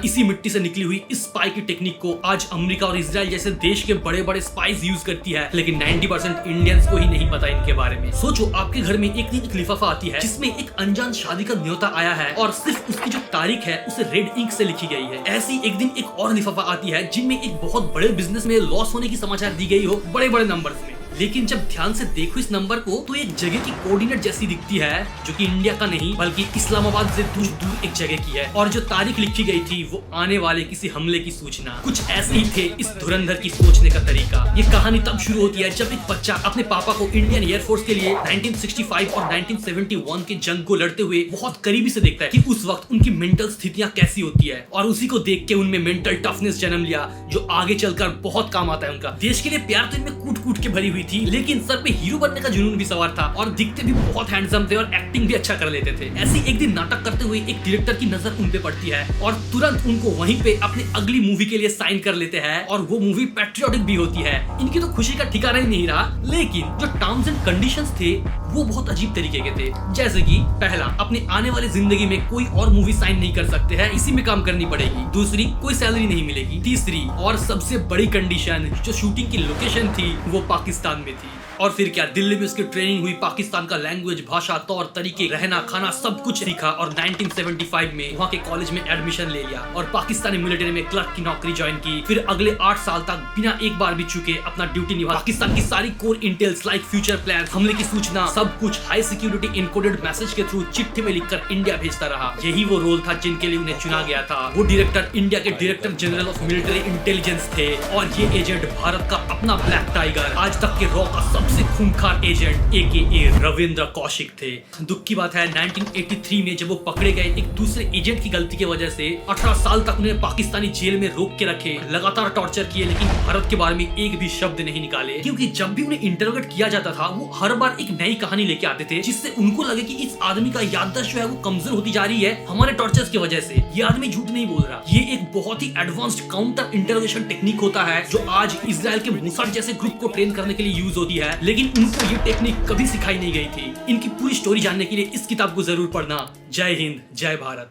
इसी मिट्टी से निकली हुई इस स्पाई की टेक्निक को आज अमेरिका और इजराइल जैसे देश के बड़े बड़े स्पाइस यूज करती है, लेकिन 90% इंडियंस को ही नहीं पता इनके बारे में। सोचो आपके घर में एक दिन एक लिफाफा आती है जिसमें एक अनजान शादी का न्योता आया है और सिर्फ उसकी जो तारीख है उसे रेड इंक से लिखी गई है। ऐसी एक दिन एक और लिफाफा आती है जिनमें एक बहुत बड़े बिजनेस में लॉस होने की समाचार दी गई हो बड़े बड़े नंबर्स में, लेकिन जब ध्यान से देखो इस नंबर को तो एक जगह की कोऑर्डिनेट जैसी दिखती है जो कि इंडिया का नहीं बल्कि इस्लामाबाद से दूर एक जगह की है, और जो तारीख लिखी गई थी वो आने वाले किसी हमले की सूचना। कुछ ऐसे ही थे इस धुरंधर की सोचने का तरीका। ये कहानी तब शुरू होती है जब एक बच्चा अपने पापा को इंडियन एयरफोर्स के लिए 1965 और 1971 के जंग को लड़ते हुए बहुत करीबी से देखता है कि उस वक्त उनकी मेंटल स्थितियां कैसी होती है, और उसी को देख के उनमें मेंटल टफनेस जन्म लिया जो आगे चलकर बहुत काम आता है उनका। देश के लिए प्यार तो इनमें कूट कूट के भरी हुई थी, लेकिन सर पे हीरो बनने का जुनून भी सवार था और दिखते भी बहुत हैंडसम थे और एक्टिंग भी अच्छा कर लेते थे। ऐसी एक दिन नाटक करते हुए एक डायरेक्टर की नजर उन पे पड़ती है और तुरंत उनको वहीं पे अपनी अगली मूवी के लिए साइन कर लेते हैं, और वो मूवी पैट्रियोटिक भी होती है। इनकी तो खुशी का ठिकाना ही नहीं रहा, लेकिन जो टर्म्स एंड कंडीशंस थे वो बहुत अजीब तरीके के थे। जैसे कि पहला, अपने आने वाली जिंदगी में कोई और मूवी साइन नहीं कर सकते हैं, इसी में काम करनी पड़ेगी। दूसरी, कोई सैलरी नहीं मिलेगी। तीसरी और सबसे बड़ी कंडीशन, जो शूटिंग की लोकेशन थी वो पाकिस्तान में थी। और फिर क्या, दिल्ली में उसकी ट्रेनिंग हुई, पाकिस्तान का लैंग्वेज, भाषा, तौर तरीके, रहना खाना सब कुछ सीखा और 1975 में वहाँ के कॉलेज में एडमिशन ले लिया और पाकिस्तानी मिलिट्री में क्लर्क की नौकरी ज्वाइन की। फिर अगले 8 साल तक बिना एक बार भी चुके अपना ड्यूटी निभा। पाकिस्तान की सारी core entails like future plan, हमले की सूचना, सब कुछ हाई सिक्योरिटी इनकोडेड मैसेज के थ्रू चिट्ठी में लिखकर इंडिया भेजता रहा। यही वो रोल था जिनके लिए उन्हें चुना गया था। वो डायरेक्टर इंडिया के director general of military intelligence थे, और ये एजेंट भारत का अपना ब्लैक टाइगर, आज तक के रॉ का सबसे खूंखार एजेंट AKA रविंद्र कौशिक थे। दुख की बात है 1983 में जब वो पकड़े गए एक दूसरे एजेंट की गलती की वजह से 18 साल तक उन्हें पाकिस्तानी जेल में रोक के रखे, लगातार टॉर्चर किए, लेकिन भारत के बारे में एक भी शब्द नहीं निकाले, क्योंकि जब भी उन्हें इंटरोगेट किया जाता था वो हर बार एक नई कहानी लेके आते थे जिससे उनको लगे कि इस आदमी का याददाश्त जो है वो कमजोर होती जा रही है हमारे टॉर्चर्स की वजह से। ये आदमी झूठ नहीं बोल रहा। ये एक बहुत ही एडवांस्ड काउंटर इंटरोगेशन टेक्निक होता है जो आज इजराइल के मोसाद जैसे ग्रुप को ट्रेन करने के लिए यूज होती है, लेकिन उनको ये टेक्निक कभी सिखाई नहीं गई थी। इनकी पूरी स्टोरी जानने के लिए इस किताब को जरूर पढ़ना। जय हिंद, जय भारत।